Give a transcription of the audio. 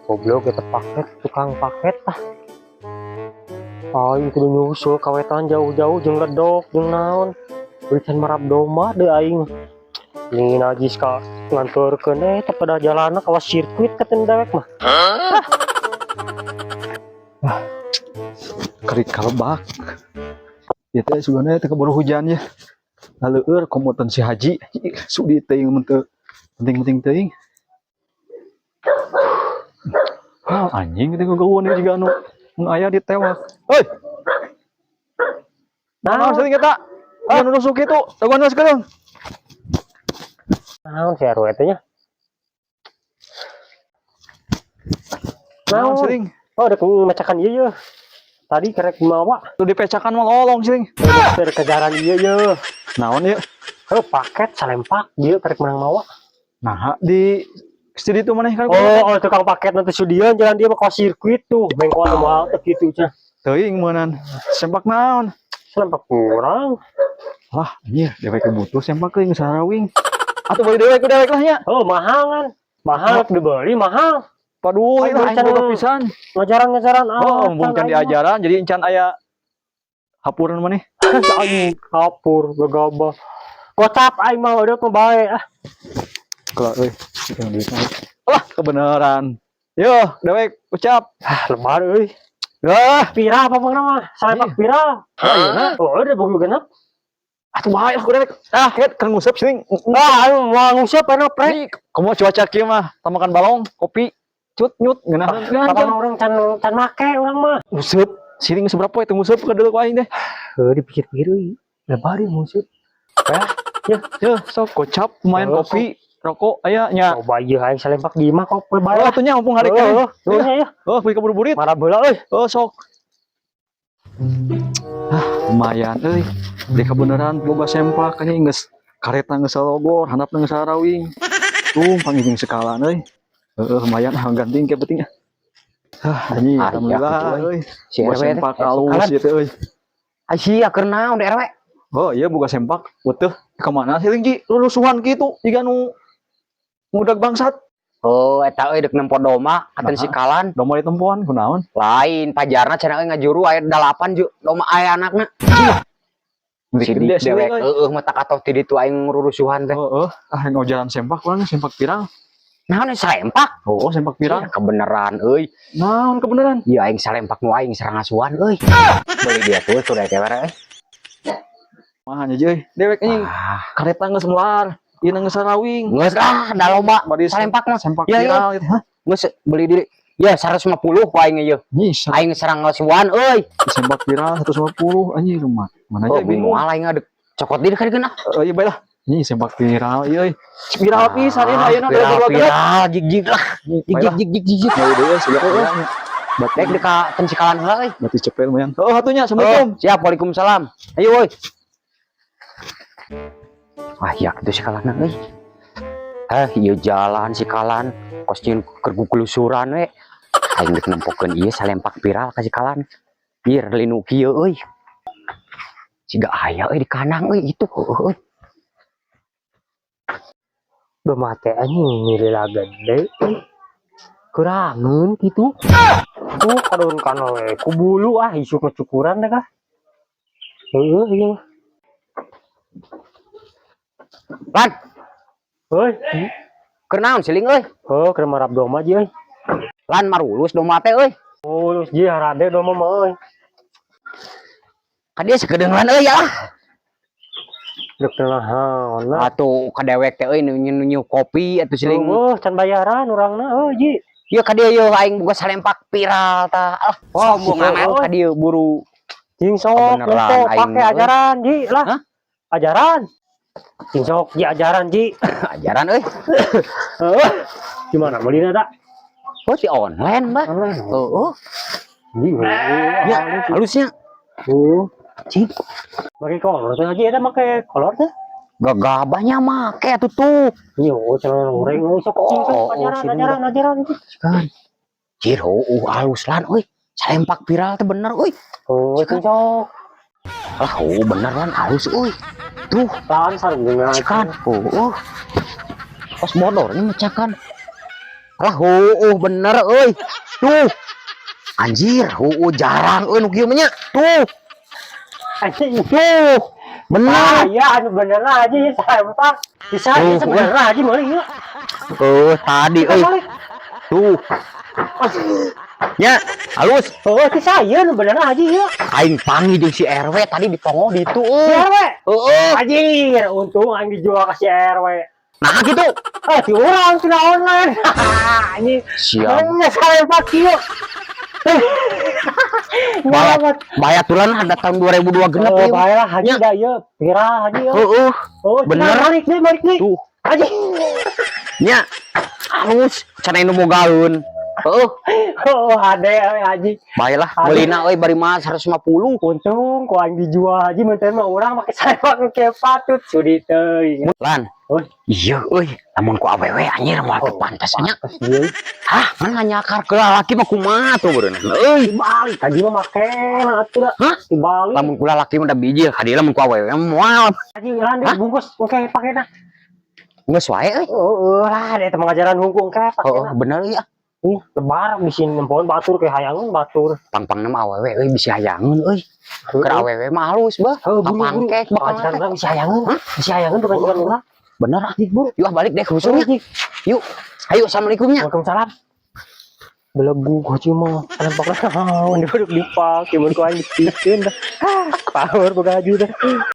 Goblok kita paket, tukang paket ah. Aing kudu nyusul kawetan jauh-jauh jeung ledok jeung naon. Beucan marab domba deh aing. Ini najis ka nganturkeun teh pada jalanna kawas sirkuit katen dewek mah. Kerik kalebak. Ya teh sebenarnya teh keburu hujan ya. Haleueur komotan si Haji sudi teuing mun teu penting-penting teuing. Anjing teh geueuan ieu jiga anu aya di tewak. Heuy. Naon seuing eta? Anu nusuk kitu, daguan geus keung. Naon si Arwe teh nya? Naon seuing? Oh, ada mecakan ieu. Tadi kerek mawa. Tuh dipecakan mah lolong seuing. Dari kejaran ieu. Naon ieu? Paket salempak dia kerek menang mawa. Nah, di studi itu maneh kan. Oh, tukang paket nanti studian jalan dia mah ka sirkuit tuh. Mengko moal teh kitu cenah. Teuing meunan. Sempak naon? Salempak kurang. Lah, anjir, dewek butuh sempak teuing sarawing. Atuh beli dewek lah nya. Oh, mahal kan. Mahal dibeli mahal. Paduh, Aing aing boga pisan. Ngajaran Oh, mungkin di ajaran jadi encan aya hapureun maneh. Aing kapur gegabah. Kocap aing mah udah mah bae ah. Kalau yang duit lah kebenaran. Yo, dewek ucap. Lebar euy. Pira apa bang nama? Salempak pira. Ayeuna. Oh, udah bogo genep. Atuh bae lah dewek. Ket kan ngusep sing. Aing mau ngusep anu prek. Komo cuaca kieu mah tamakan balong, kopi, cut nyut ngeunaheun. Kapan orang can make urang mah. Ngusep, siring seberapa itu ngusep ke dulu ku aing teh. Dipikir-pikir euy. Lebar ieu ngusep. Ya, sok kocap, lumayan kopi, rokok, aya nya. Coba ieu aing salempak di imah kok bae. Oh, atunya mumpung hari teh. Ya. Oh, kuy kabur-burit. Marah heula euy. Oh, sok. Lumayan euy. Di kebenaran boga sempak nya geus kareta geus salogor, handapna geus sarawing. Tuh pangijing sekalan euy. Lumayan ganting ke penting. Anjing alhamdulillah euy. Si sempak alus ieu teh euy. Sia keur naon di RW? Oh iya buka sempak, betul. Kemana sih Lingji? Lulusuhan gitu, jika nu mudak bangsat. Oh, eta euy deuk nempo doma katen sikalan. Doma ditempuan kunaon? Lain pajarna cenah euy ngajuru aya 8 ju doma aya anakna. Si dewek mah tak atoh ti ditu aing ngururusuhan teh. Heeh, yang jalan sempak urang sempak pirang. Naon salempak? Oh, sempak pirang. Kebeneran euy. Naon kebeneran? Ieu aing salempak nu aing sareng asuhan euy. Beli dia tuh sudah tewara euy. Mahanya euy, dewek anjing. Kareta geus melar, ieu geus sarawing. Geus da loba salempak mah sempak ya, viral gitu. Hah? Geus beli diri. Ya 150 ku aing ieu. Aing sareng asuhan euy. Sempak viral 150 anjing rumah. Mana aja bingung aing ngadeg. Cokot diri kali kena. Oh iya baiklah. Ini sempak viral ieu euy. Viral pisan ieu ayeuna viral jig lah. Jig. Ya udah sudah. Batek di ka tencikalan heula euy. Berarti cepet lumayan. Oh, atunya assalamualaikum. Siap, waalaikumsalam. Ayo woi. Wah, ya itu sikalan euy. Ieu jalan sikalan, kosnya keur guglusuran we. Aing geus nempokeun ieu salempak viral ka sikalan. Bir linu kieu euy. Siga aya euy di kanang euy itu euy. Doma teh anjing nilai gede. Kurangeun kitu. Tuh kadon kana we ku bulu isuk cukuran teh kah. Heueuh ieu. Lan. Heuy. Keur naon siling euy? Oh, keur marab doma ji euy. Lan marulus doma teh euy. Ulus ji harade doma mah euy. Ka dieu sakedeungan euy ya. Dek naon. Atuh kadewek teh euy nu kopi atuh siling. Oh, can bayaran urangna euy ji. Ieu ka dieu ieu aing boga salempak viral tah. Sombong amat ka dieu buru. Jing sok pake ajaran ji lah. Ajaran. Jing sok ji ajaran ji. Ajaran euy. Gimana belina da? Oh si online mbak. Oh. Ya halusnya. Oh. Cing. Pakai kolor tuh aja ada pakai kolor tuh. Gagabahnya make atuh tuh. Yo, celana goreng sok ajaran. Kan. Ciro halus lan euy. Salempak viral teh bener euy. Oh, cocok. Bener lan halus euy. Tuh, lan sareng dengan cekan. Pas modornya mecakan. Lah bener euy. Tuh. Anjir, jarang euy nu kieu mah nya. Tuh. Anjing. Tuh. Bener. Ya, anu bener aja ya saya Pak. Bisa Oh, sebenernya aja meureun ieu. Tadi euy. Tuh. Nya, halus. Oh, itu saya nu bener aja ya. Aing panggil jeung si RW tadi ditongo ditu euy. RW. Heeh. Anjir, untung aing dijual ke si RW. Nah gitu. Si orang sudah online. Ini Siap. saya Pak kieu. Bayar tulan ada tahun 2002 genep Oh, ieu. baiklah haji dah ya. Viral haji ya. Heeh. Oh, bener. Balik deh. Tuh. Haji. Nya. Halus, can anu bogaeun. Heeh. Oh, ade haji. Baiklah, beulina euy bari mah 150. Untung ku aing dijual haji menten mah urang make saya pakai patut sudi teuing. Lan. Euy, Iya euy, lamun ku awewe anjir moal teu pantes nya. ieu Hah, mana nyakar ke lalaki mah kumaha tuh beureun. Euy, dibalik haji mah make atuh dah. hah? Dibalik. Lamun ku lalaki mah da bijil, hadi lamun ku awewe moal. Haji lan dibungkus engke pakena. Geus wae euy. Oh, lah ada teman ngajaran hukum engke pakena. Bener ya. Lebar di sini nempon batur ke hayangun batur. Pang-pangna mah awewe euy bisa hayangeun euy. Keur awewe mah halus bah. Pangkek Pengajaran urang bisa hayangun. Bisa hayangun bukan juga urang. Bener ah, Bro. Yuk balik deh ke rusuhnya. Yuk. Ayo, assalamualaikumnya. Waalaikumsalam. Belegu gua cuma lempaknya. Ini baru lipak. Cuman kau yang dipikir dah. Power bagaju dah.